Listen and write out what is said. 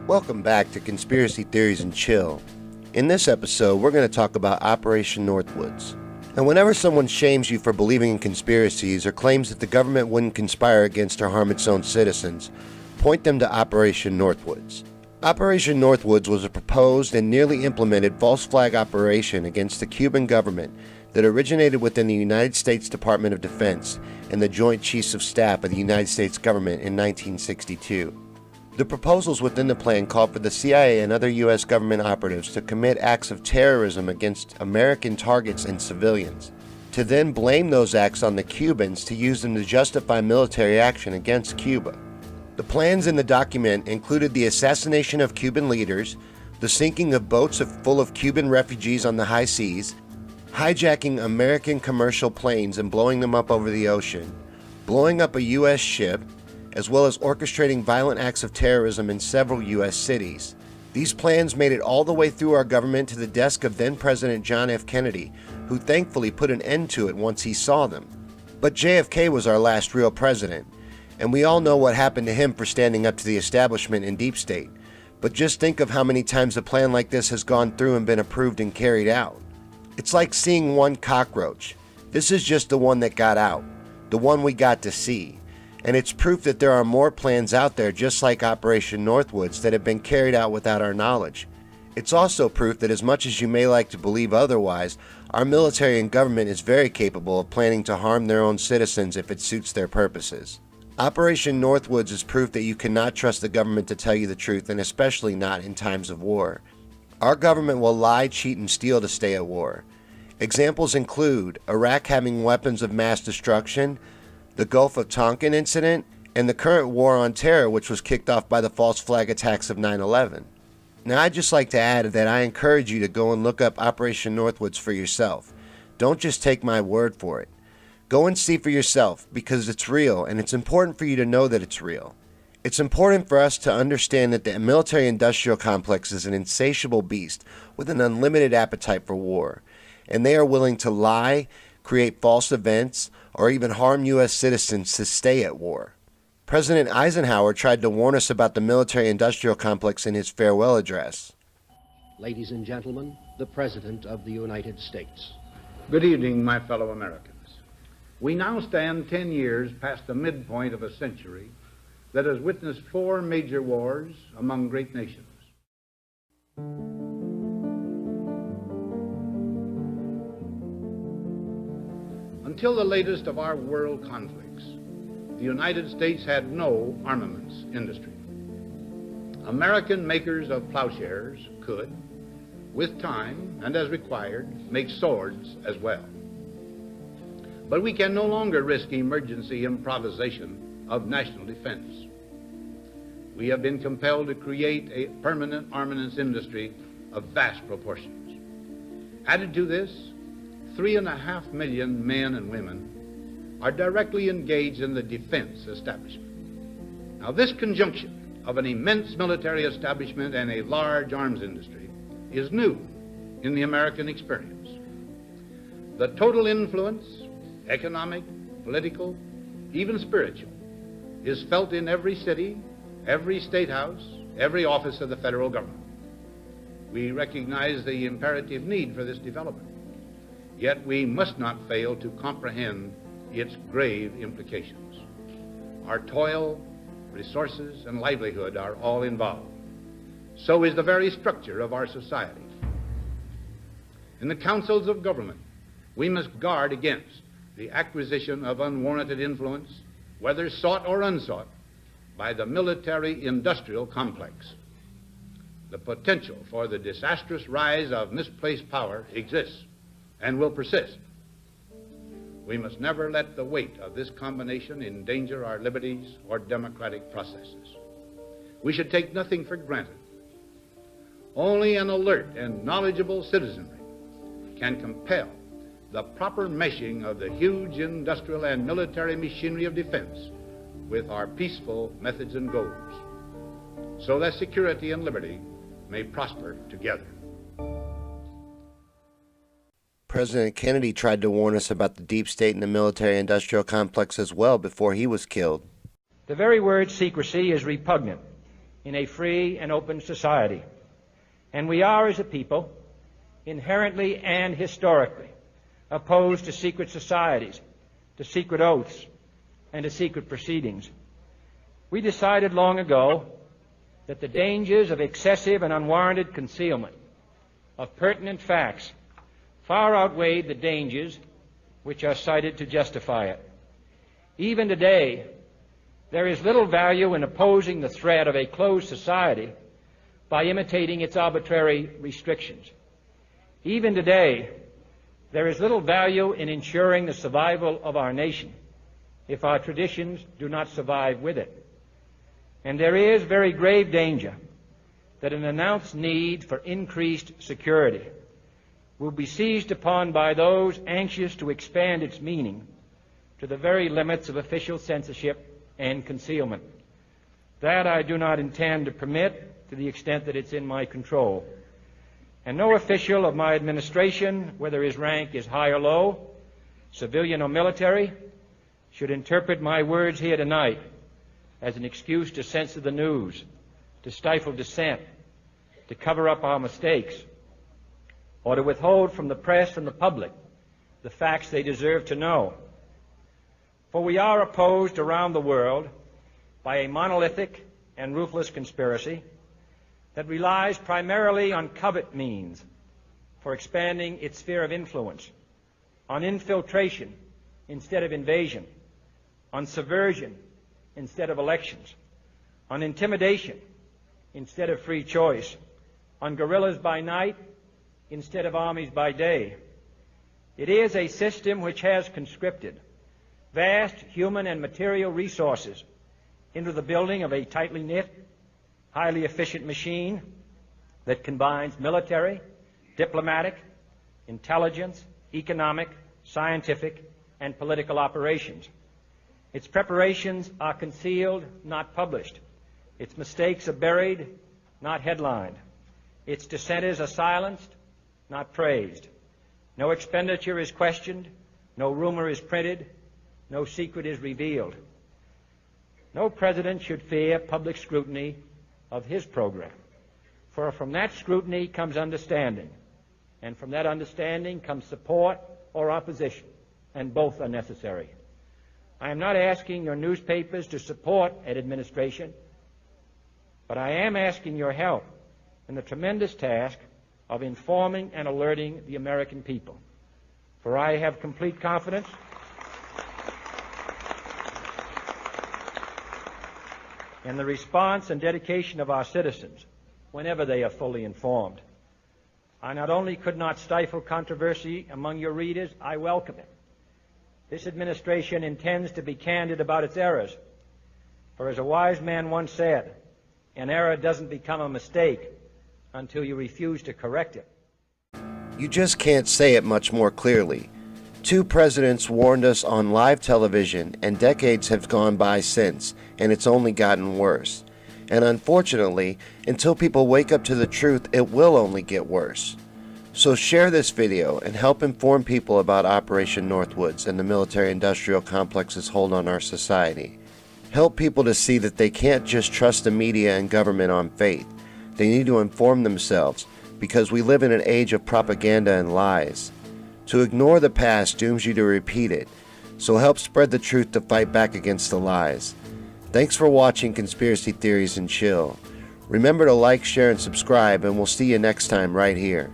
Welcome back to Conspiracy Theories and Chill. In this episode, we're going to talk about Operation Northwoods. And whenever someone shames you for believing in conspiracies or claims that the government wouldn't conspire against or harm its own citizens, point them to Operation Northwoods. Operation Northwoods was a proposed and nearly implemented false flag operation against the Cuban government that originated within the United States Department of Defense and the Joint Chiefs of Staff of the United States government in 1962. The proposals within the plan called for the CIA and other U.S. government operatives to commit acts of terrorism against American targets and civilians, to then blame those acts on the Cubans to use them to justify military action against Cuba. The plans in the document included the assassination of Cuban leaders, the sinking of boats full of Cuban refugees on the high seas, hijacking American commercial planes and blowing them up over the ocean, blowing up a U.S. ship, as well as orchestrating violent acts of terrorism in several U.S. cities. These plans made it all the way through our government to the desk of then-President John F. Kennedy, who thankfully put an end to it once he saw them. But JFK was our last real president, and we all know what happened to him for standing up to the establishment and deep state. But just think of how many times a plan like this has gone through and been approved and carried out. It's like seeing one cockroach. This is just the one that got out, the one we got to see. And it's proof that there are more plans out there just like Operation Northwoods that have been carried out without our knowledge. It's also proof that as much as you may like to believe otherwise, our military and government is very capable of planning to harm their own citizens if it suits their purposes. Operation Northwoods is proof that you cannot trust the government to tell you the truth, and especially not in times of war. Our government will lie, cheat, and steal to stay at war. Examples include Iraq having weapons of mass destruction, the Gulf of Tonkin incident, and the current war on terror, which was kicked off by the false flag attacks of 9/11. Now, I'd just like to add that I encourage you to go and look up Operation Northwoods for yourself. Don't just take my word for it. Go and see for yourself, because it's real, and it's important for you to know that it's real. It's important for us to understand that the military-industrial complex is an insatiable beast with an unlimited appetite for war, and they are willing to lie, create false events, or even harm U.S. citizens to stay at war. President Eisenhower tried to warn us about the military-industrial complex in his farewell address. Ladies and gentlemen, the President of the United States. Good evening, my fellow Americans. We now stand 10 years past the midpoint of a century that has witnessed 4 major wars among great nations. Until the latest of our world conflicts, the United States had no armaments industry. American makers of plowshares could, with time and as required, make swords as well. But we can no longer risk emergency improvisation of national defense. We have been compelled to create a permanent armaments industry of vast proportions. Added to this, 3.5 million men and women are directly engaged in the defense establishment. Now, this conjunction of an immense military establishment and a large arms industry is new in the American experience. The total influence, economic, political, even spiritual, is felt in every city, every state house, every office of the federal government. We recognize the imperative need for this development. Yet we must not fail to comprehend its grave implications. Our toil, resources, and livelihood are all involved. So is the very structure of our society. In the councils of government, we must guard against the acquisition of unwarranted influence, whether sought or unsought, by the military-industrial complex. The potential for the disastrous rise of misplaced power exists and will persist. We must never let the weight of this combination endanger our liberties or democratic processes. We should take nothing for granted. Only an alert and knowledgeable citizenry can compel the proper meshing of the huge industrial and military machinery of defense with our peaceful methods and goals, so that security and liberty may prosper together. President Kennedy tried to warn us about the deep state and the military-industrial complex as well before he was killed. The very word secrecy is repugnant in a free and open society. And we are, as a people, inherently and historically opposed to secret societies, to secret oaths, and to secret proceedings. We decided long ago that the dangers of excessive and unwarranted concealment of pertinent facts far outweighed the dangers which are cited to justify it. Even today, there is little value in opposing the threat of a closed society by imitating its arbitrary restrictions. Even today, there is little value in ensuring the survival of our nation if our traditions do not survive with it. And there is very grave danger that an announced need for increased security will be seized upon by those anxious to expand its meaning to the very limits of official censorship and concealment. That I do not intend to permit to the extent that it's in my control. And no official of my administration, whether his rank is high or low, civilian or military, should interpret my words here tonight as an excuse to censor the news, to stifle dissent, to cover up our mistakes, or to withhold from the press and the public the facts they deserve to know. For we are opposed around the world by a monolithic and ruthless conspiracy that relies primarily on covert means for expanding its sphere of influence, on infiltration instead of invasion, on subversion instead of elections, on intimidation instead of free choice, on guerrillas by night instead of armies by day. It is a system which has conscripted vast human and material resources into the building of a tightly knit, highly efficient machine that combines military, diplomatic, intelligence, economic, scientific, and political operations. Its preparations are concealed, not published. Its mistakes are buried, not headlined. Its dissenters are silenced, not praised. No expenditure is questioned, no rumor is printed, no secret is revealed. No president should fear public scrutiny of his program, for from that scrutiny comes understanding, and from that understanding comes support or opposition, and both are necessary. I am not asking your newspapers to support an administration, but I am asking your help in the tremendous task of informing and alerting the American people. For I have complete confidence in the response and dedication of our citizens whenever they are fully informed. I not only could not stifle controversy among your readers, I welcome it. This administration intends to be candid about its errors. For as a wise man once said, an error doesn't become a mistake until you refuse to correct it. You just can't say it much more clearly. 2 presidents warned us on live television, and decades have gone by since, and it's only gotten worse. And unfortunately, until people wake up to the truth, it will only get worse. So share this video and help inform people about Operation Northwoods and the military-industrial complex's hold on our society. Help people to see that they can't just trust the media and government on faith. They need to inform themselves, because we live in an age of propaganda and lies. To ignore the past dooms you to repeat it, so help spread the truth to fight back against the lies. Thanks for watching Conspiracy Theories and Chill. Remember to like, share, and subscribe, and we'll see you next time right here.